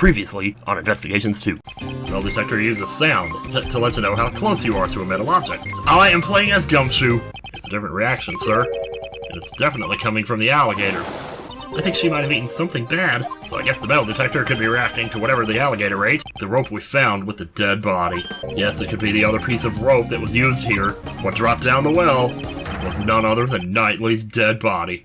Previously on Investigations 2. Smell detector uses sound to let you know how close you are to a metal object. I am playing as Gumshoe. It's a different reaction, sir. And it's definitely coming from the alligator. I think she might have eaten something bad, so I guess the metal detector could be reacting to whatever the alligator ate. The rope we found with the dead body. Yes, it could be the other piece of rope that was used here. What dropped down the well was none other than Knightley's dead body.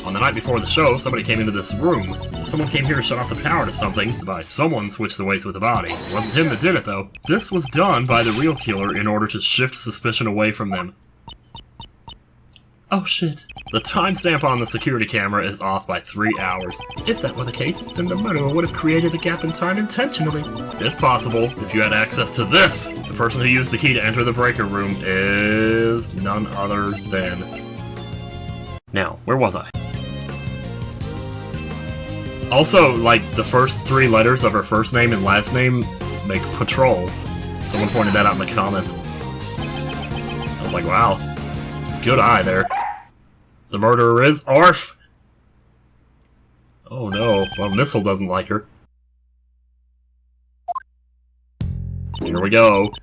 On the night before the show, somebody came into this room. So someone came here to shut off the power to something. By someone switched the weights with the body. It wasn't him that did it, though. This was done by the real killer in order to shift suspicion away from them. Oh shit. The timestamp on the security camera is off by 3 hours. If that were the case, then the murderer would have created a gap in time intentionally. It's possible, if you had access to this. The person who used the key to enter the breaker room is none other than... Now, where was I? Also, like, the first 3 letters of her first name and last name make patrol. Someone pointed that out in the comments. I was like, wow. Good eye there. The murderer is ARF! Oh no, well, Missile doesn't like her. Here we go.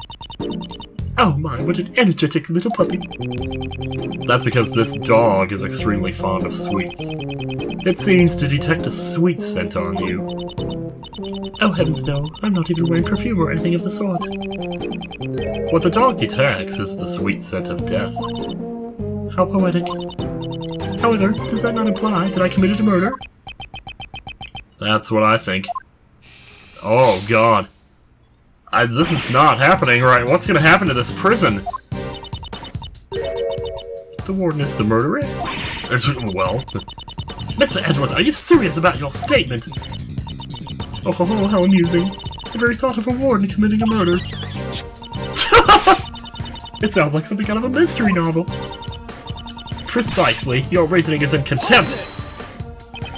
Oh my, what an energetic little puppy. That's because this dog is extremely fond of sweets. It seems to detect a sweet scent on you. Oh heavens no, I'm not even wearing perfume or anything of the sort. What the dog detects is the sweet scent of death. How poetic. However, does that not imply that I committed a murder? That's what I think. Oh god. This is not happening right. What's gonna happen to this prison? The warden is the murderer? Well... Mr. Edwards, are you serious about your statement? Oh, how amusing. The very thought of a warden committing a murder. It sounds like something out of a mystery novel. Precisely. Your reasoning is in contempt.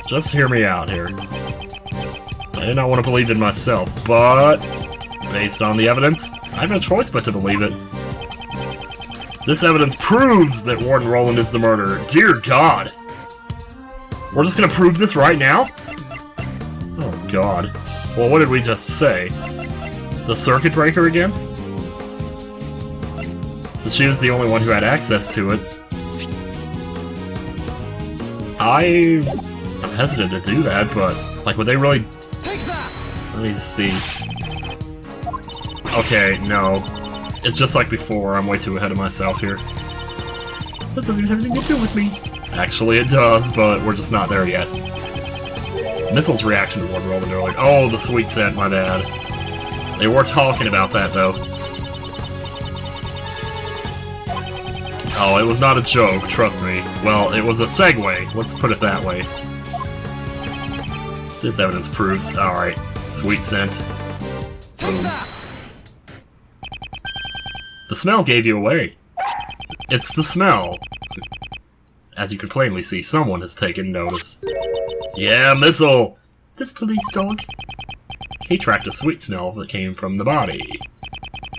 Just hear me out here. I do not want to believe in myself, but... based on the evidence, I have no choice but to believe it. This evidence proves that Warden Roland is the murderer. Dear God! We're just gonna prove this right now? Oh God. Well, what did we just say? The circuit breaker again? She was the only one who had access to it. I'm hesitant to do that, but, like, would they really... Let me see. Okay, no. It's just like before, I'm way too ahead of myself here. That doesn't have anything to do with me. Actually it does, but we're just not there yet. Missile's reaction to Warden Roland earlier. Oh, the sweet scent, my bad. They were talking about that, though. Oh, it was not a joke, trust me. Well, it was a segue, let's put it that way. This evidence proves, alright, sweet scent. Boom. The smell gave you away. It's the smell. As you can plainly see, someone has taken notice. Yeah, Missile! This police dog. He tracked a sweet smell that came from the body.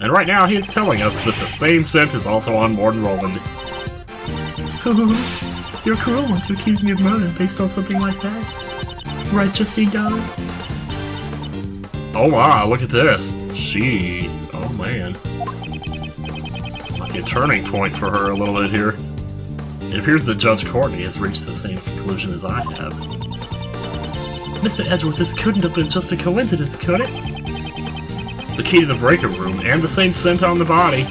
And right now he is telling us that the same scent is also on Warden Roland. You're a cruel one to accuse me of murder based on something like that. Right, Justine, darling? Oh wow, look at this. Oh man. A turning point for her a little bit here. It appears that Judge Courtney has reached the same conclusion as I have. Mr. Edgeworth, this couldn't have been just a coincidence, could it? The key to the breaker room, and the same scent on the body.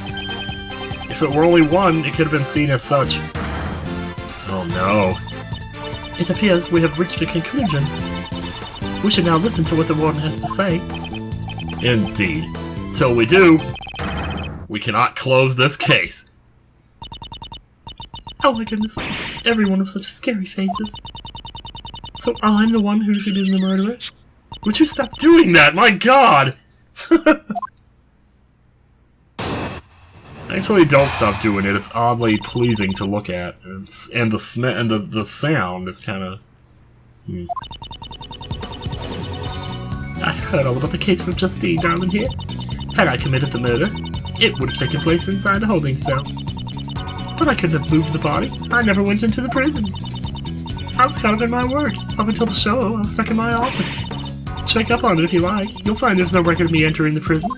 If it were only one, it could have been seen as such. Oh no. It appears we have reached a conclusion. We should now listen to what the warden has to say. Indeed. Till we do, we cannot close this case. Oh my goodness. Everyone with such scary faces. So I'm the one who should be the murderer? Would you stop doing that? My God! Actually, don't stop doing it. It's oddly pleasing to look at, and the smell and the sound is kind of. I heard all about the case from Justine, darling here. Had I committed the murder, it would have taken place inside the holding cell. But I couldn't have moved the body. I never went into the prison. I was caught up in my work. Up until the show, I was stuck in my office. Check up on it if you like. You'll find there's no record of me entering the prison.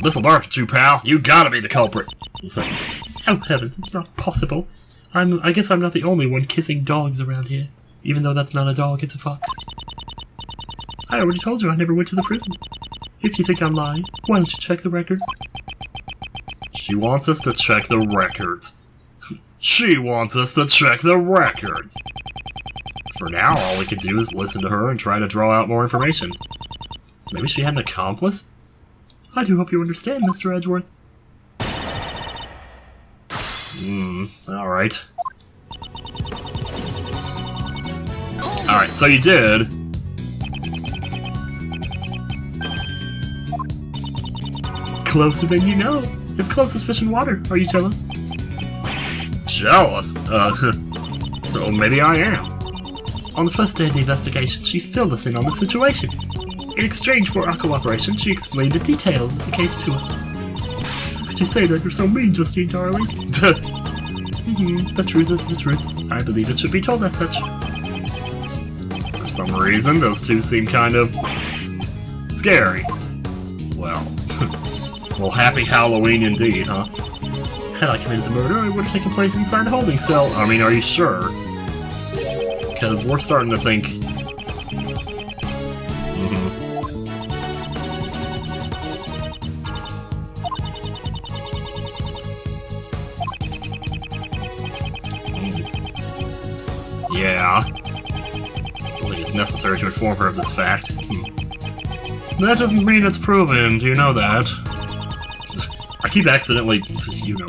This'll bark at you, pal. You gotta be the culprit. Oh heavens, it's not possible. I guess I'm not the only one kissing dogs around here. Even though that's not a dog, it's a fox. I already told you I never went to the prison. If you think I'm lying, why don't you check the records? She wants us to check the records. She wants us to check the records. For now, all we can do is listen to her and try to draw out more information. Maybe she had an accomplice? I do hope you understand, Mr. Edgeworth. Alright. Alright, so you did. Closer than you know. It's close as fish in water. Are you jealous? Jealous? Well, maybe I am. On the first day of the investigation, she filled us in on the situation. In exchange for our cooperation, she explained the details of the case to us. How could you say that? You're so mean, Justine, darling. The truth is the truth. I believe it should be told as such. For some reason, those two seem kind of scary. Well, well, happy Halloween indeed, huh? Had I committed the murder, it would have taken place inside the holding cell. I mean, are you sure? Because we're starting to think... Yeah. I don't think it's necessary to inform her of this fact. That doesn't mean it's proven, do you know that? I keep accidentally, you know.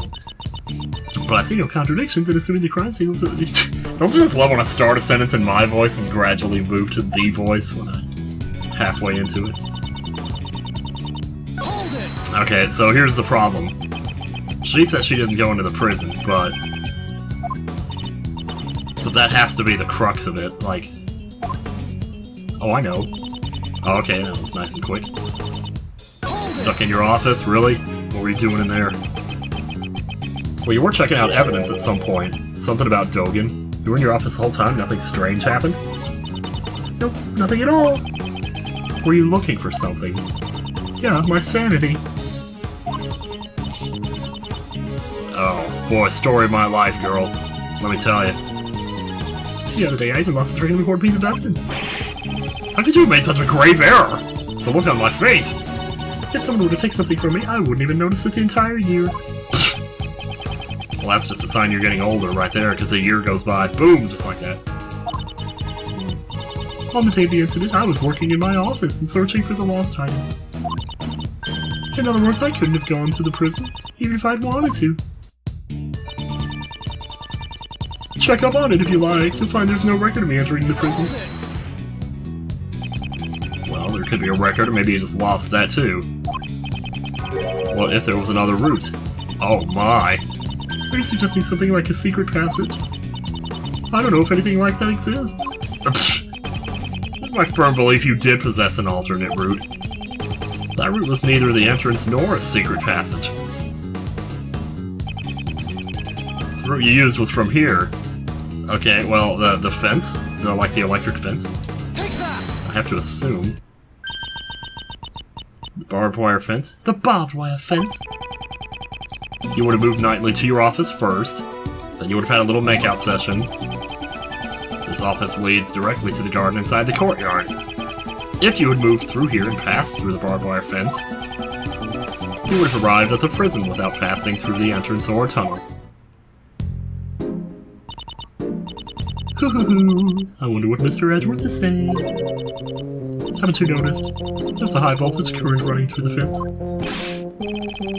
But I see no contradictions in assuming the crime scene was... Don't you just love when I start a sentence in my voice and gradually move to the voice when I'm halfway into it? Okay, so here's the problem. She said she didn't go into the prison, but that has to be the crux of it, like... Oh, I know. Oh, okay, that was nice and quick. Stuck in your office? Really? What were you doing in there? Well, you were checking out evidence at some point. Something about Dogen. You were in your office the whole time? Nothing strange happened? Nope, nothing at all. Were you looking for something? Yeah, my sanity. Oh, boy, story of my life, girl. Let me tell you. The other day, I even lost a very important piece of evidence. How could you have made such a grave error? The look on my face. If someone were to take something from me, I wouldn't even notice it the entire year. Well, that's just a sign you're getting older right there, because a year goes by, boom, just like that. On the day of the incident, I was working in my office and searching for the lost items. In other words, I couldn't have gone to the prison, even if I'd wanted to. Check up on it if you like. You'll find there's no record of me entering the prison. Well, there could be a record, or maybe you just lost that too. What if there was another route? Oh my. Are you suggesting something like a secret passage? I don't know if anything like that exists. That's my firm belief you did possess an alternate route. That route was neither the entrance nor a secret passage. The route you used was from here. Okay, well, the fence? Like the electric fence? I have to assume. The barbed wire fence? The barbed wire fence? You would have moved nightly to your office first, then you would have had a little make-out session. This office leads directly to the garden inside the courtyard. If you had moved through here and passed through the barbed wire fence, you would have arrived at the prison without passing through the entrance or tunnel. I wonder what Mr. Edgeworth is saying. Haven't you noticed? There's a high voltage current running through the fence.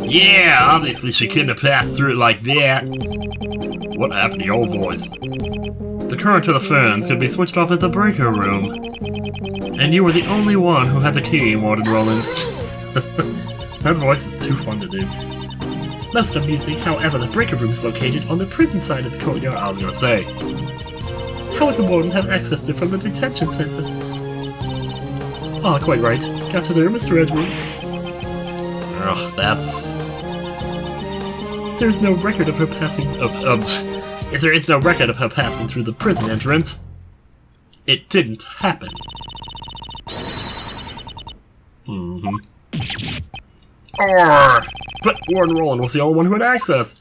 Yeah, obviously she couldn't have passed through it like that. What happened to your voice? The current to the fence could be switched off at the breaker room. And you were the only one who had the key, Warden Roland. That voice is too fun to do. Most amusing, however, the breaker room is located on the prison side of the courtyard. I was gonna say. How would the warden have accessed it from the detention center? Ah, quite right. Got you there, Mr. Edgeworth. Ugh, that's... There's no record of her passing. If there is no record of her passing through the prison entrance, it didn't happen. But Warden Roland was the only one who had access.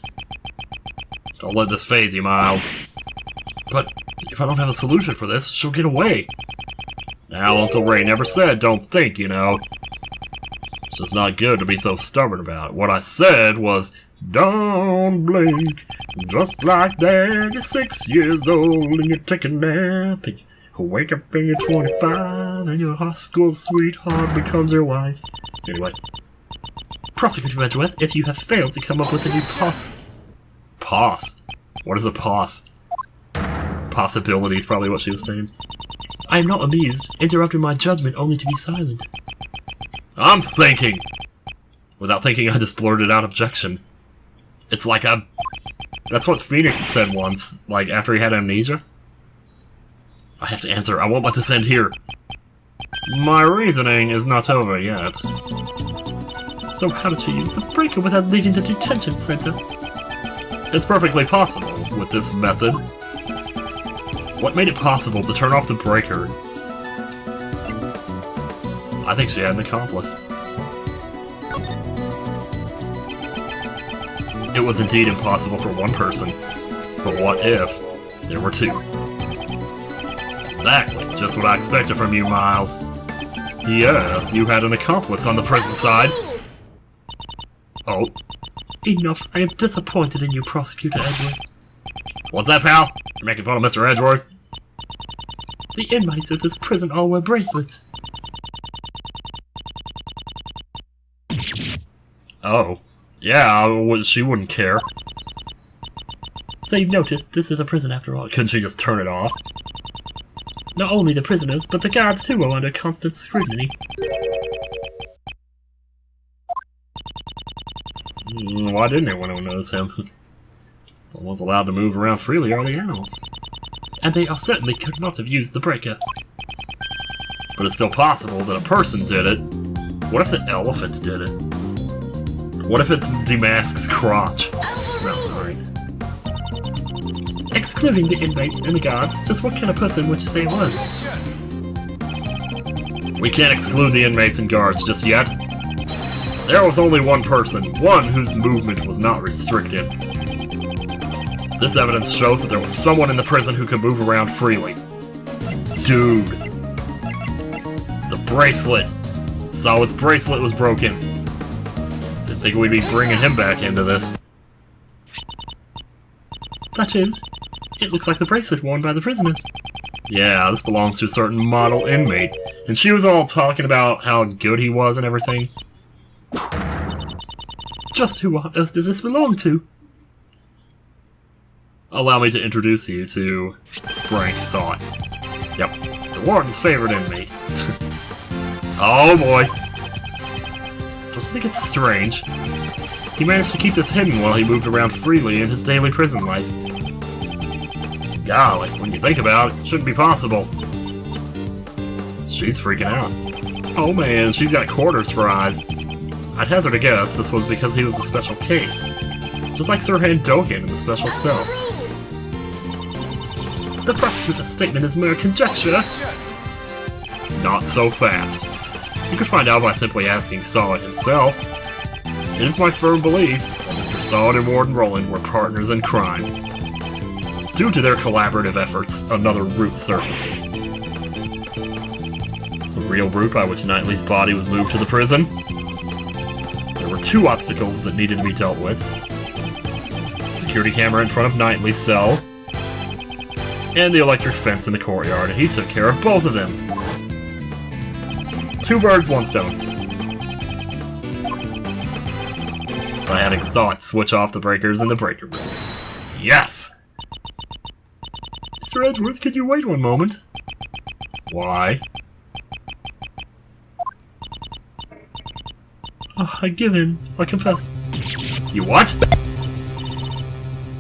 Don't let this phase you, Miles. But if I don't have a solution for this, she'll get away. Now, Uncle Ray never said don't think, you know. It's just not good to be so stubborn about it. What I said was, don't blink. Just like that, you're 6 years old and you're taking a nap. And you wake up and you're 25 and your high school sweetheart becomes your wife. Anyway. Prosecutor Edgeworth, if you have failed to come up with a new Pos? What is a pos? Possibility is probably what she was saying. I am not amused, interrupting my judgment only to be silent. I'm thinking! Without thinking, I just blurted out objection. It's like a... That's what Phoenix said once, like after he had amnesia. I have to answer, I won't let this end here. My reasoning is not over yet. So how did she use the breaker without leaving the detention center? It's perfectly possible with this method. What made it possible to turn off the breaker? I think she had an accomplice. It was indeed impossible for one person, but what if there were two? Exactly, just what I expected from you, Miles. Yes, you had an accomplice on the prison side. Oh. Enough, I am disappointed in you, Prosecutor Edgeworth. What's that, pal? You're making fun of Mr. Edgeworth? The inmates at this prison all wear bracelets. Oh. Yeah, she wouldn't care. So you've noticed, this is a prison after all. Couldn't she just turn it off? Not only the prisoners, but the guards too are under constant scrutiny. Why didn't anyone notice him? The ones allowed to move around freely are the animals. And they certainly could not have used the breaker. But it's still possible that a person did it. What if the elephant did it? What if it's Damask's crotch? No, alright. Excluding the inmates and the guards, just what kind of person would you say it was? We can't exclude the inmates and guards just yet. There was only one person, one whose movement was not restricted. This evidence shows that there was someone in the prison who could move around freely. Dude. The bracelet. Solid's bracelet was broken. Didn't think we'd be bringing him back into this. That is, it looks like the bracelet worn by the prisoners. Yeah, this belongs to a certain model inmate. And she was all talking about how good he was and everything. Just who on earth does this belong to? Allow me to introduce you to Frank Stott. Yep, the warden's favorite inmate. Oh boy. Don't you think it's strange? He managed to keep this hidden while he moved around freely in his daily prison life. Golly, when you think about it, it shouldn't be possible. She's freaking out. Oh man, she's got quarters for eyes. I'd hazard a guess this was because he was a special case. Just like Sir Handoken in the special cell. The prosecutor's statement is mere conjecture. Not so fast. You could find out by simply asking Solid himself. It is my firm belief that Mr. Solid and Warden Roland were partners in crime. Due to their collaborative efforts, another route surfaces. The real route by which Knightley's body was moved to the prison? There were two obstacles that needed to be dealt with. The security camera in front of Knightley's cell, and the electric fence in the courtyard, and he took care of both of them. Two birds, one stone. By having Stott switch off the breakers in the breaker room. Yes! Mr. Edgeworth, could you wait one moment? Why? Oh, I give in. I confess. You what?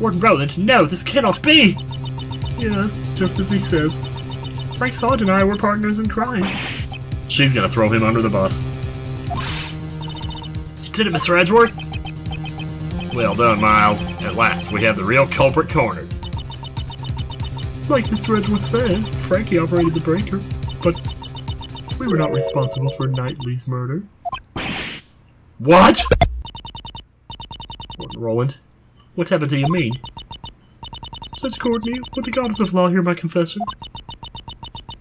Warden Roland, no, this cannot be! Yes, it's just as he says. Frank Stott and I were partners in crime. She's gonna throw him under the bus. You did it, Mr. Edgeworth? Well done, Miles. At last, we have the real culprit cornered. Like Mr. Edgeworth said, Frankie operated the breaker, but we were not responsible for Knightley's murder. What? Roland, what happened do you mean? Judge Courtney, would the goddess of law hear my confession?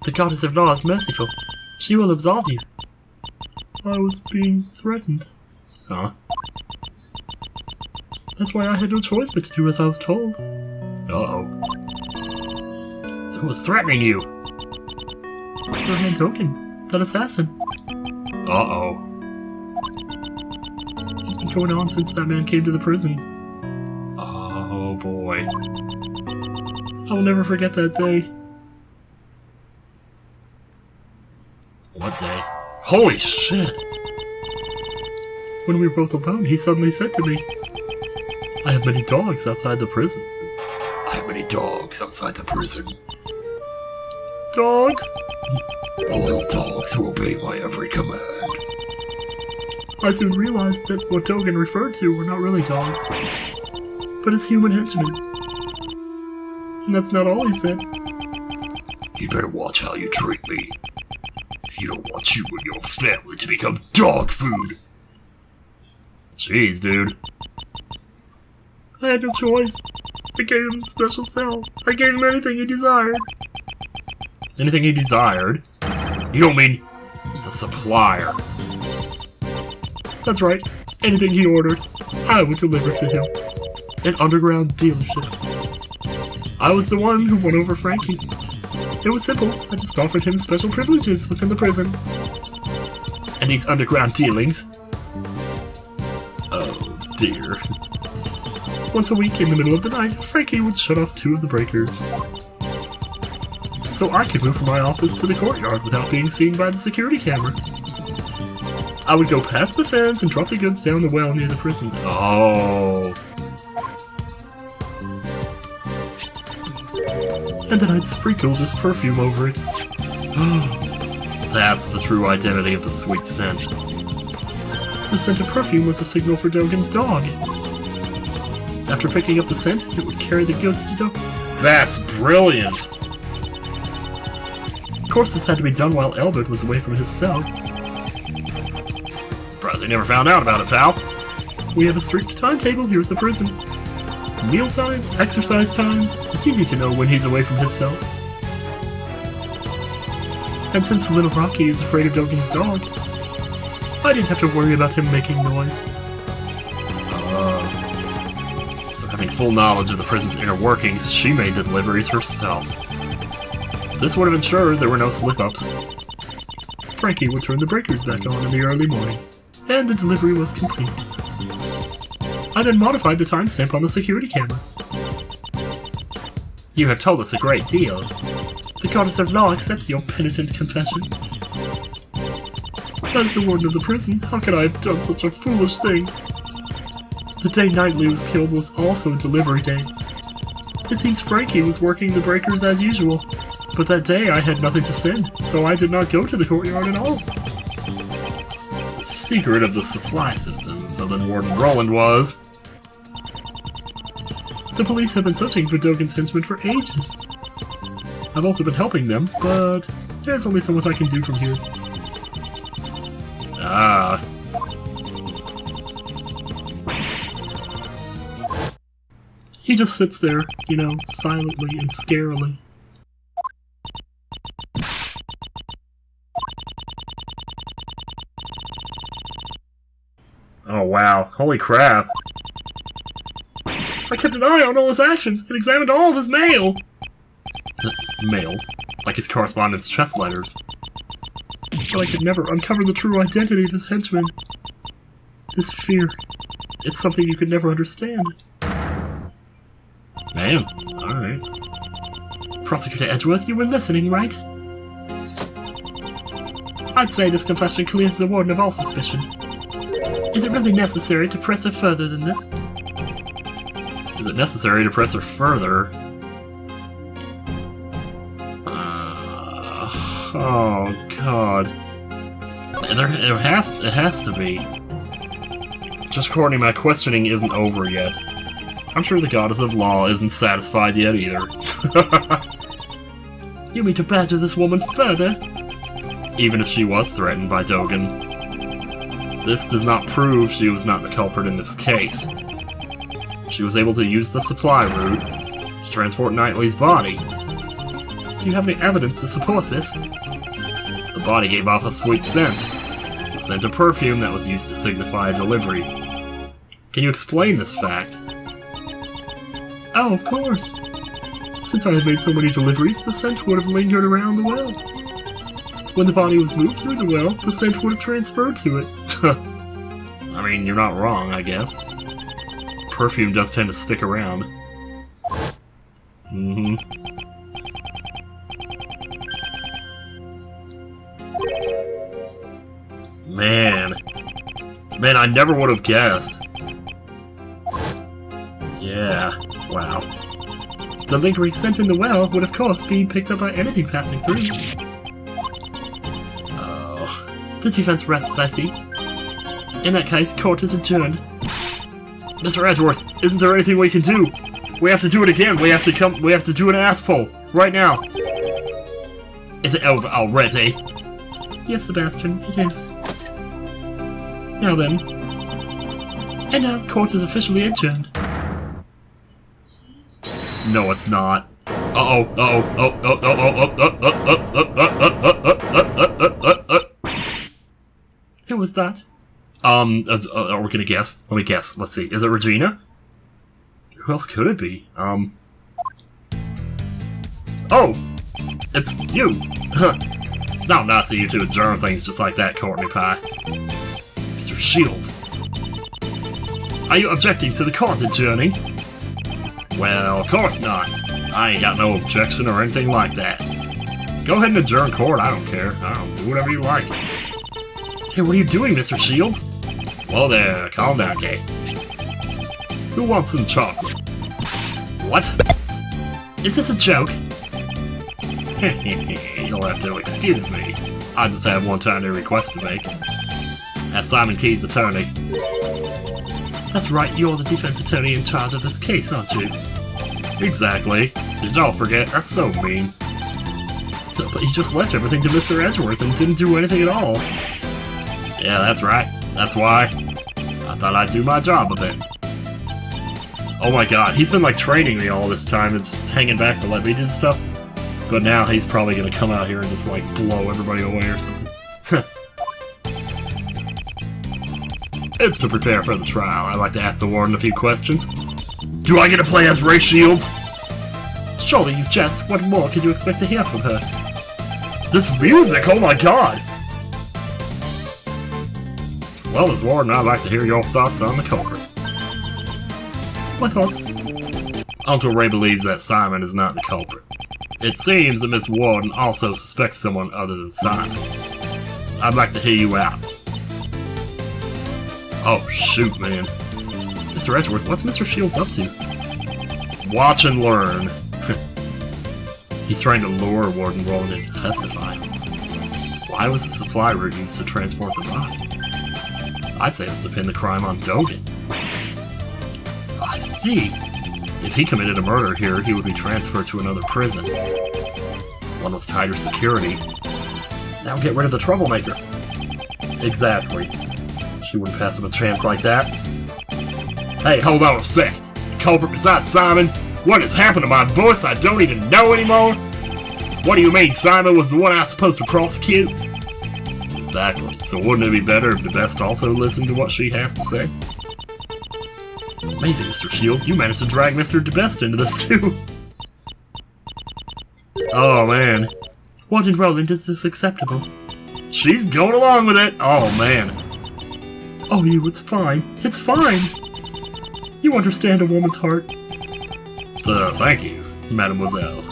The goddess of law is merciful. She will absolve you. I was being threatened. Huh? That's why I had no choice but to do as I was told. Uh-oh. So who was threatening you? Sir Handoken, that assassin. Uh-oh. It's been going on since that man came to the prison. Oh boy. I'll never forget that day. What day? Holy shit! When we were both alone, he suddenly said to me, I have many dogs outside the prison. I have many dogs outside the prison. Dogs? Loyal dogs who obey my every command. I soon realized that what Dogen referred to were not really dogs, but his human henchmen. And that's not all he said. You better watch how you treat me, if you don't want you and your family to become dog food. Jeez, dude. I had no choice. I gave him a special cell. I gave him anything he desired. Anything he desired? You don't mean the supplier. That's right. Anything he ordered, I would deliver to him. An underground dealership. I was the one who won over Frankie. It was simple. I just offered him special privileges within the prison. And these underground dealings? Oh dear. Once a week in the middle of the night, Frankie would shut off 2 of the breakers. So I could move from my office to the courtyard without being seen by the security camera. I would go past the fence and drop the goods down the well near the prison. Oh. And then I'd sprinkle this perfume over it. So that's the true identity of the sweet scent. The scent of perfume was a signal for Dogen's dog. After picking up the scent, it would carry the goods to Dogen. That's brilliant! Of course, this had to be done while Elbert was away from his cell. Surprised I never found out about it, pal. We have a strict timetable here at the prison. Mealtime, exercise time, it's easy to know when he's away from his cell. And since little Rocky is afraid of Dogen's dog, I didn't have to worry about him making noise. So having full knowledge of the prison's inner workings, she made the deliveries herself. This would have ensured there were no slip-ups. Frankie would turn the breakers back on in the early morning, and the delivery was complete. I then modified the timestamp on the security camera. You have told us a great deal. The goddess of law accepts your penitent confession. As the warden of the prison, how could I have done such a foolish thing? The day Knightley was killed was also a delivery day. It seems Frankie was working the breakers as usual, but that day I had nothing to send, so I did not go to the courtyard at all. The secret of the supply system, so then Warden Roland was... The police have been searching for Dogen's henchmen for ages. I've also been helping them, but there's only so much I can do from here. Ah. He just sits there, you know, silently and scarily. Oh wow, holy crap. I kept an eye on all his actions and examined all of his mail! Mail? Like his correspondence chest letters. But I could never uncover the true identity of his henchmen. This fear, it's something you could never understand. Man, alright. Prosecutor Edgeworth, you were listening, right? I'd say this confession clears the warden of all suspicion. Is it really necessary to press her further than this? Is it necessary to press her further? Oh god. It has to be. Just Courtney, my questioning isn't over yet. I'm sure the goddess of law isn't satisfied yet either. You mean to badger this woman further? Even if she was threatened by Dogen. This does not prove she was not the culprit in this case. She was able to use the supply route to transport Knightley's body. Do you have any evidence to support this? The body gave off a sweet scent. The scent of perfume that was used to signify a delivery. Can you explain this fact? Oh, of course. Since I have made so many deliveries, the scent would have lingered around the well. When the body was moved through the well, the scent would have transferred to it. I mean, you're not wrong, I guess. Perfume does tend to stick around. Man, I never would have guessed. Yeah, wow. The lingering scent in the well would of course be picked up by anything passing through. Oh, the defense rests, I see. In that case, court is adjourned. Mr. Edgeworth, isn't there anything we can do? We have to do it again. We have to do an ass pull right now. Is it over already? Yes, Sebastian, it is. Now then. And now, court is officially adjourned. No, it's not. Who was that? Are we gonna guess? Let me guess. Let's see. Is it Regina? Who else could it be? Oh! It's you! It's not nice of you to adjourn things just like that, Courtney Pie. Mr. Shields. Are you objecting to the court adjourning? Well, of course not. I ain't got no objection or anything like that. Go ahead and adjourn court, I don't care. I'll do whatever you like. Hey, what are you doing, Mr. Shields? Whoa there, calm down, Kate. Who wants some chocolate? What? Is this a joke? You'll have to excuse me. I just have one tiny request to make. As Simon Key's attorney. That's right, you're the defense attorney in charge of this case, aren't you? Exactly. Did y'all forget? That's so mean. But he just left everything to Mr. Edgeworth and didn't do anything at all. Yeah, that's right. That's why. I thought I'd do my job a bit. Oh my god, he's been like training me all this time and just hanging back to let me do stuff. But now he's probably gonna come out here and just like blow everybody away or something. It's to prepare for the trial. I'd like to ask the warden a few questions. Do I get to play as Ray Shields? Surely you've just. What more could you expect to hear from her? This music, oh my god! Well, as warden, I'd like to hear your thoughts on the culprit. My thoughts? Uncle Ray believes that Simon is not the culprit. It seems that Miss Warden also suspects someone other than Simon. I'd like to hear you out. Oh, shoot, man. Mr. Edgeworth, what's Mr. Shields up to? Watch and learn. He's trying to lure Warden Roland in to testify. Why was the supply route used to transport the body? I'd say it's to pin the crime on Dogen. I see. If he committed a murder here, he would be transferred to another prison. One with tighter security. Now get rid of the troublemaker. Exactly. She wouldn't pass him a chance like that. Hey, hold on a sec. The culprit besides Simon? What has happened to my voice I don't even know anymore? What do you mean Simon was the one I was supposed to prosecute? Exactly. So wouldn't it be better if the best also listened to what she has to say? Amazing, Mr. Shields. You managed to drag Mr. DeBest into this too. Oh, man. Warden Roland, is this acceptable? She's going along with it. Oh, man. Oh, it's fine. It's fine. You understand a woman's heart. Thank you, mademoiselle.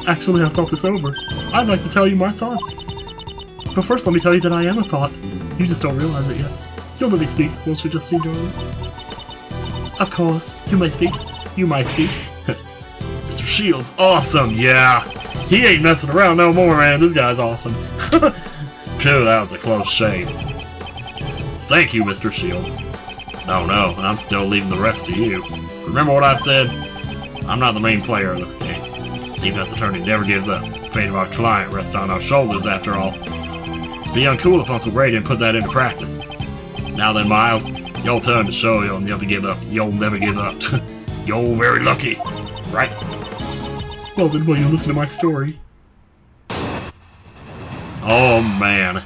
Actually, I've thought this over. I'd like to tell you my thoughts. But first, let me tell you that I am a thought. You just don't realize it yet. You'll let me speak, won't you, Justine, darling? Of course. You may speak. You might speak. Mr. Shields, awesome, yeah. He ain't messing around no more, man. This guy's awesome. Phew, that was a close shave. thank you, Mr. Shields. Oh no, I'm still leaving the rest to you. Remember what I said? I'm not the main player of this game. Defense attorney never gives up. The fate of our client rests on our shoulders, after all. Be uncool if Uncle Ray didn't put that into practice. Now then, Miles, it's your turn to show you'll never give up. You'll never give up. You're very lucky, right? Well then, will you listen to my story? Oh man,